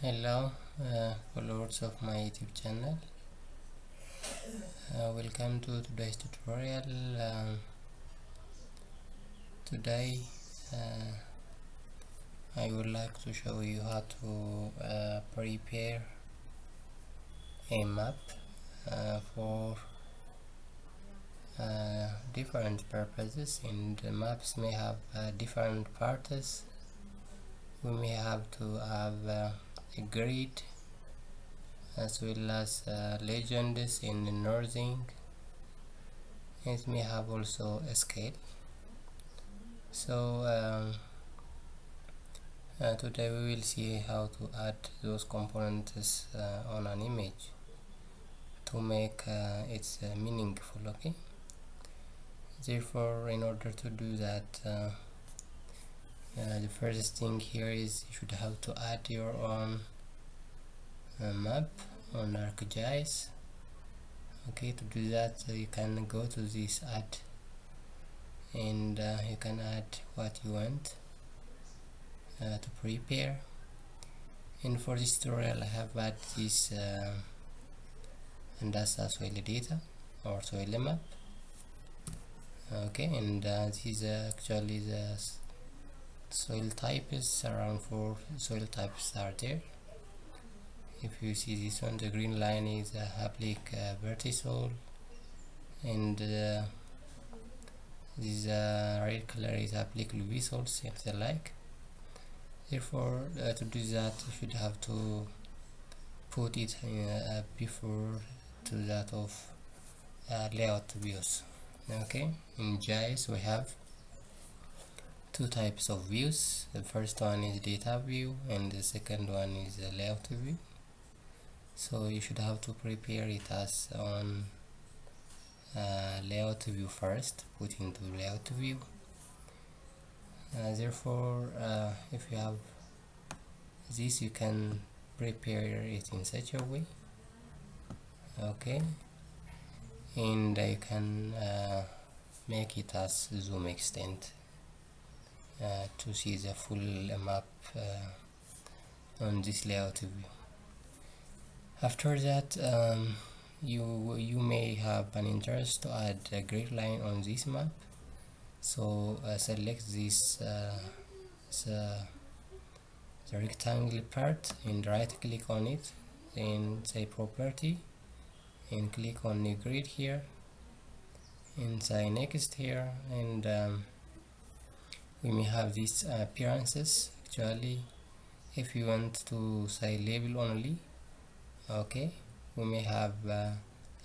Hello, followers of my YouTube channel. Welcome to today's tutorial. Today I would like to show you how to prepare a map for different purposes, and the maps may have different parts. We may have to have a grid as well as legends in the northing. It may have also a scale. So today we will see how to add those components on an image to make it meaningful. Okay, therefore in order to do that, the first thing here is you should have to add your own map on Arc GIS. Okay, to do that you can go to this add, and you can add what you want to prepare. And for this tutorial I have added this and that's a soil data or soil map. Okay, and this is actually the soil types. Around 4 soil types are there. If you see this one, the green line is applic vertisoil, and this red color is applic luvisoil, something like. Therefore to do that you should have to put it before to that of layout views. Okay, in GIS we have two types of views. The first one is data view and the second one is a layout view. So you should have to prepare it as on layout view first, put into layout view. Therefore if you have this, you can prepare it in such a way. Okay, and you can make it as zoom extent to see the full map on this layout view. After that you may have an interest to add a grid line on this map, so select this the rectangle part and right click on it, then say property and click on new grid here and say next here, and we may have these appearances. Actually if you want to say label only, okay, we may have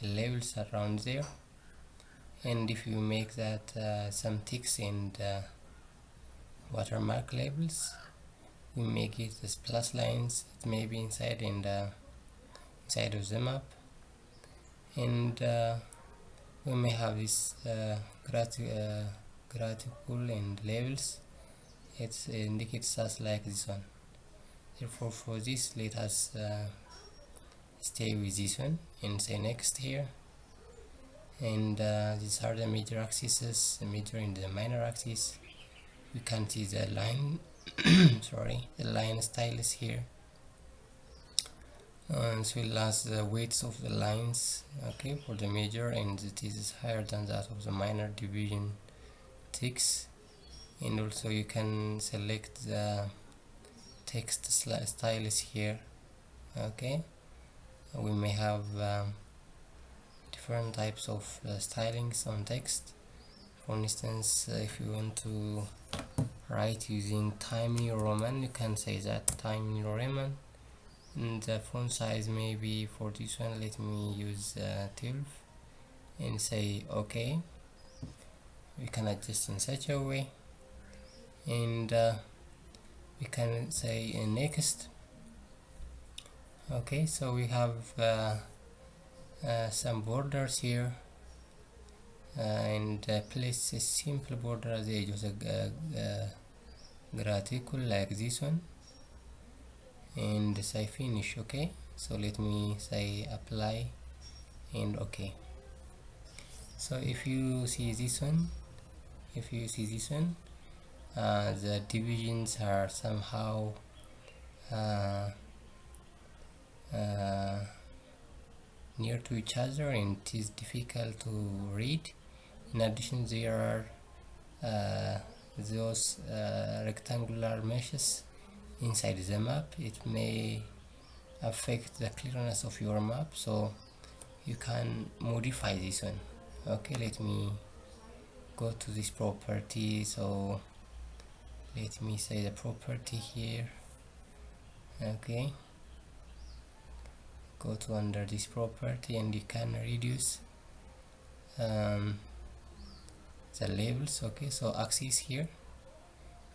labels around there, and if you make that some ticks and watermark labels, we make it as plus lines. It may be inside and inside of the map, and we may have this graphical and labels. It indicates us like this one. Therefore for this, let us stay with this one and say next here, and these are the major axes, the major and the minor axis. We can see the line sorry, the line styles here, as well as the weights of the lines, okay, for the major, and it is higher than that of the minor division ticks. And also you can select the text styles here. Okay, we may have different types of stylings on text. For instance, if you want to write using Times New Roman, you can say that Times New Roman, and the font size may be for this one, let me use 12 and say okay. We can adjust in such a way, and we can say next. Okay, so we have some borders here, and place a simple border at the edge of the graticle like this one, and say finish. Okay, so let me say apply and okay. So if you see this one, the divisions are somehow near to each other and it is difficult to read. In addition, there are those rectangular meshes inside the map. It may affect the clearness of your map, so you can modify this one. Okay, let me go to this property. So let me say the property here. Okay, go to under this property and you can reduce the labels. Okay, so axis here.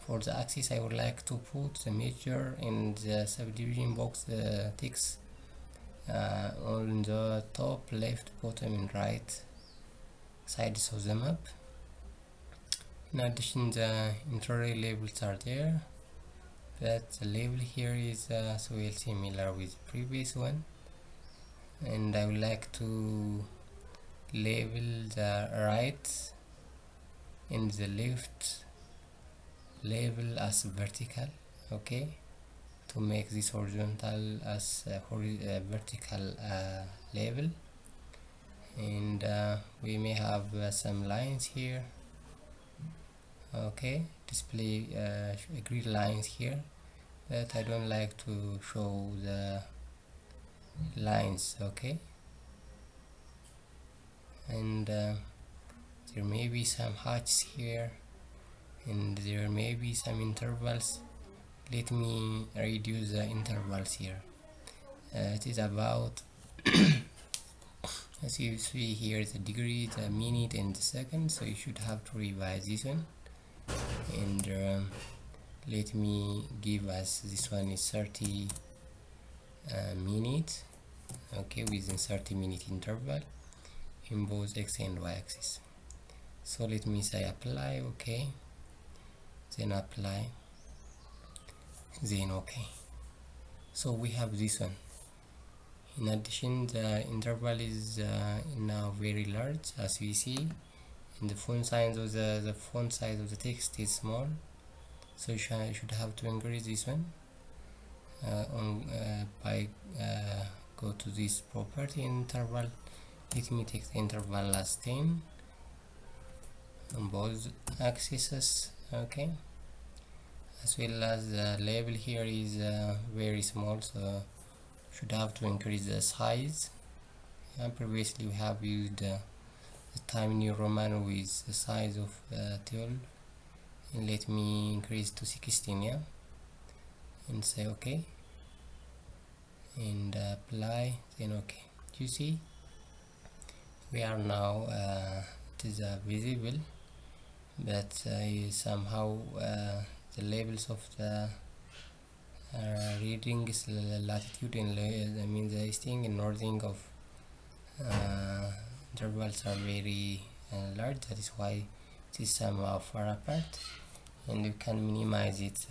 For the axis, I would like to put the measure in the subdivision box, the text on the top, left, bottom and right sides of the map. In addition, the interarray labels are there, but the label here is so well similar with the previous one, and I would like to label the right and the left label as vertical. Okay, to make this horizontal as a vertical label, and we may have some lines here. Okay, display grid lines here, but I don't like to show the lines. Okay, and there may be some hatches here and there may be some intervals. Let me reduce the intervals here. It is about as you see here, the degree, the minute and the second, so you should have to revise this one. And let me give us this one is 30 minutes. Okay, within 30-minute interval in both x and y axis. So let me say apply. Okay, then apply, then okay. So we have this one. In addition, the interval is now very large, as we see, and the font size of the font size of the text is small, so you should have to increase this one by go to this property interval. Let me take the interval as 10 on both axes. Okay, as well as the label here is very small, so should have to increase the size. And previously we have used the Time New Roman with the size of 12, and let me increase to 16. Yeah, and say okay and apply, then okay. You see, we are now it is visible, but somehow the labels of the reading is latitude and I mean the easting and northing of intervals are very large. That is why it is somehow far apart, and you can minimize it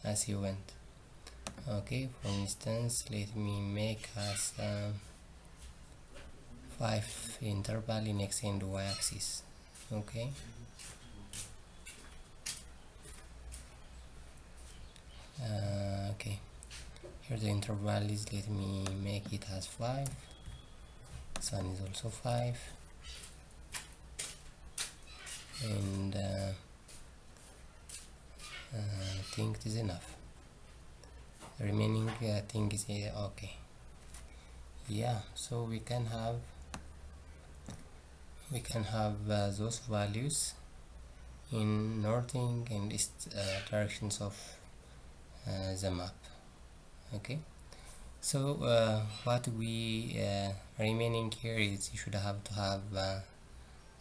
as you want. Okay, for instance, let me make us 5 interval in x and y axis. Okay, okay, here the interval is, let me make it as 5. Sun is also 5, and I think it is enough. The remaining thing is okay. Yeah, so we can have those values in northing and east directions of the map. Okay, so what we remaining here is you should have to have a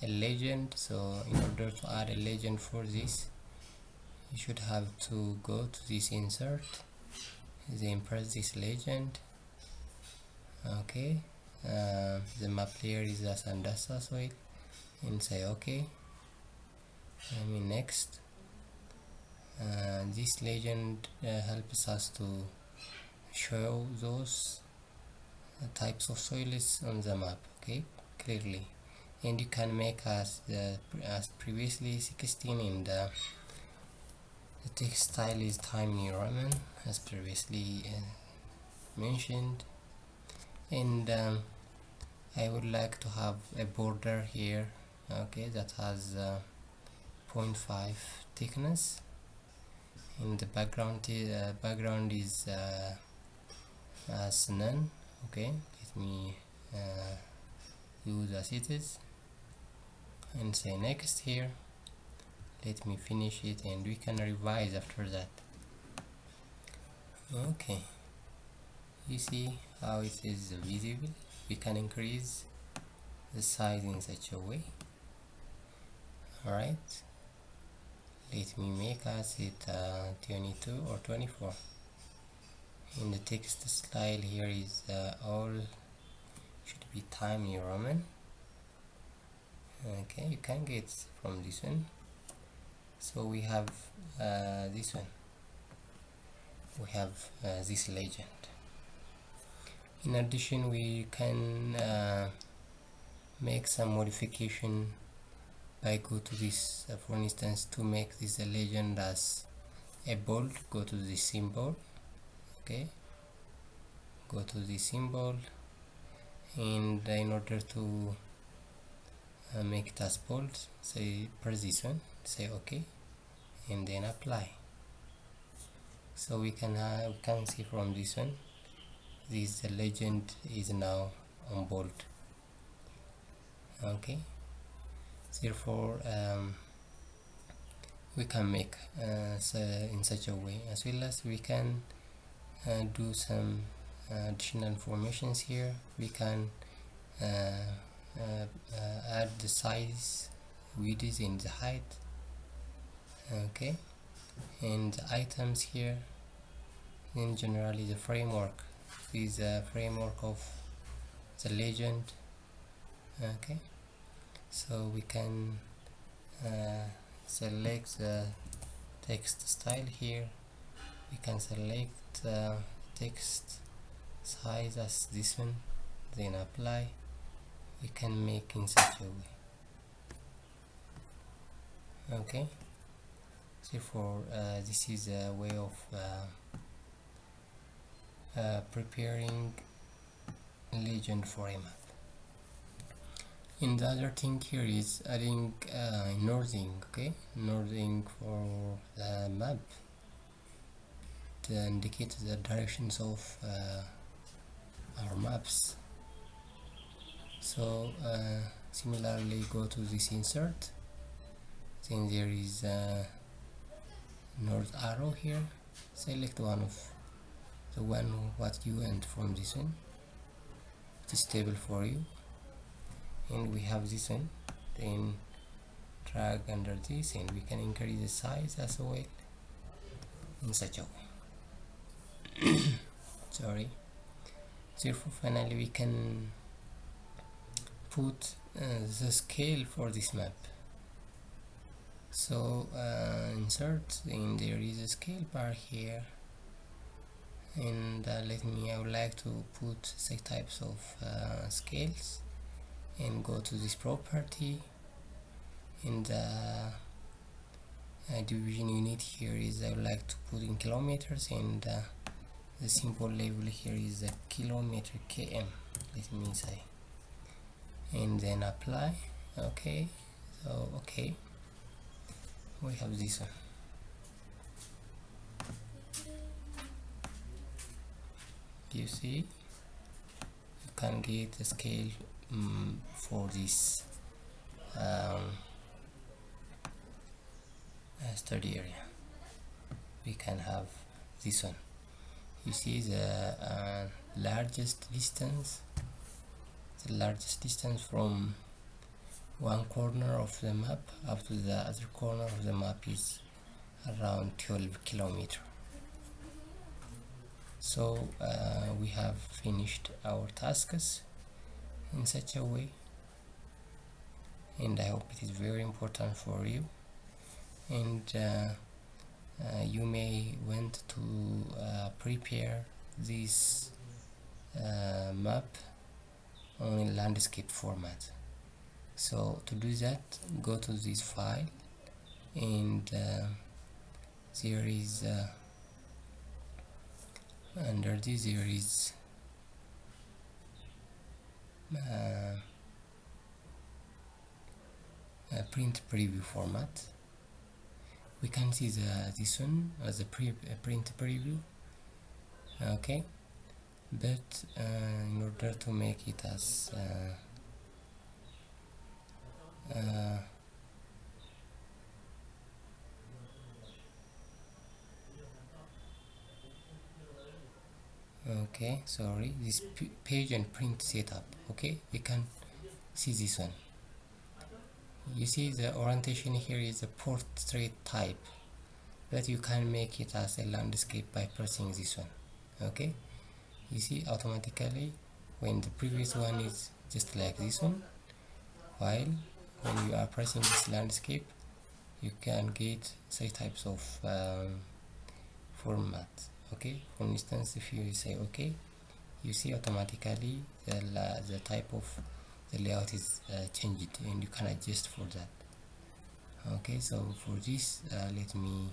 legend. So in order to add a legend for this, you should have to go to this insert, then press this legend. Okay, the map layer is a Sandasa soil, and say okay. I mean next. This legend helps us to show those types of soils on the map, okay, clearly, and you can make as previously 16, and the text style is Time New Roman as previously mentioned. And I would like to have a border here, okay, that has 0.5 thickness, and the background is as none. Okay, let me use as it is and say next here. Let me finish it and we can revise after that. Okay, you see how it is visible. We can increase the size in such a way. Alright, let me make it 22 or 24. In the text style here is all should be Times New Roman. Okay, you can get from this one. So we have this one. We have this legend. In addition, we can make some modification by go to this, for instance, to make this a legend as a bold, go to the symbol. Okay, go to the symbol, and in order to make it as bold, say press this one, say OK, and then apply. So we can see from this one, this legend is now on bold. Okay, therefore we can make in such a way, as well as we can do some additional informations here. We can add the size, width, and the height. Okay, and the items here. In generally, the framework is a framework of the legend. Okay, so we can select the text style here. We can select text size as this one, then apply. We can make in such a way. Okay, therefore this is a way of preparing legend for a map. And the other thing here is adding northing. Okay, northing for the map to indicate the directions of our maps. So similarly, go to this insert, then there is a north arrow here. Select one of the one what you want from this one. It is stable for you, and we have this one. Then drag under this, and we can increase the size as well in such a way. Sorry. Therefore, finally, we can put the scale for this map. So insert, and there is a scale bar here, and I would like to put the types of scales, and go to this property, and the division unit here is I would like to put in kilometers, and the symbol label here is a kilometer km, let me say, and then apply. Okay, so okay, we have this one. You see, you can get the scale for this study area. We can have this one. You see the largest distance from one corner of the map up to the other corner of the map is around 12 kilometers. So we have finished our tasks in such a way, and I hope it is very important for you, and you may want to prepare this map on landscape format. So to do that, go to this file, and there is Under this there is a print preview format. We can see this one as a print preview. Okay, but in order to make it as okay, sorry, this page and print setup. Okay, we can see this one. You see the orientation here is a portrait type, but you can make it as a landscape by pressing this one. Okay, you see automatically when the previous one is just like this one, while when you are pressing this landscape you can get three types of format. Okay, for instance, if you say okay, you see automatically the type of the layout is changed, and you can adjust for that. Okay, so for this let me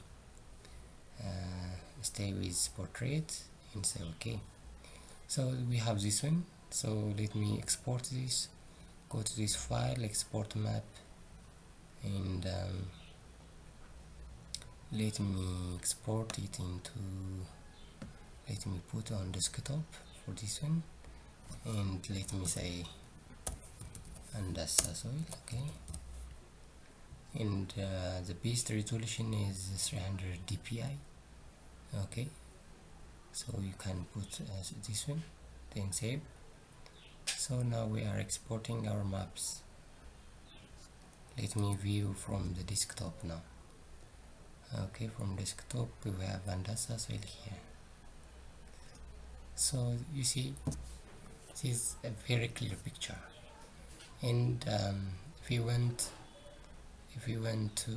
stay with portrait and say okay. So we have this one, so let me export this. Go to this file, export map, and let me export it into, let me put on desktop for this one, and let me say Andasa soil. Okay, and the best resolution is 300 dpi. Okay, so you can put this one, then save. So now we are exporting our maps. Let me view from the desktop now. Okay, from desktop we have Andasa soil here. So you see, this is a very clear picture. And if you want to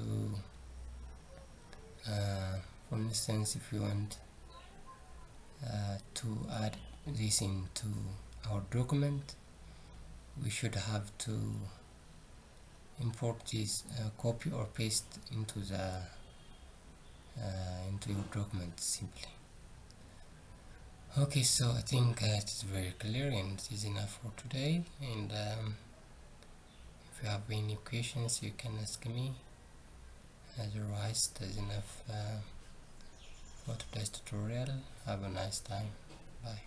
for instance, if you want to add this into our document, we should have to import this, copy or paste into the into your document simply. Okay, so I think it is very clear and it is enough for today. And if you have any questions you can ask me. Otherwise, that's enough for today's tutorial. Have a nice time. Bye.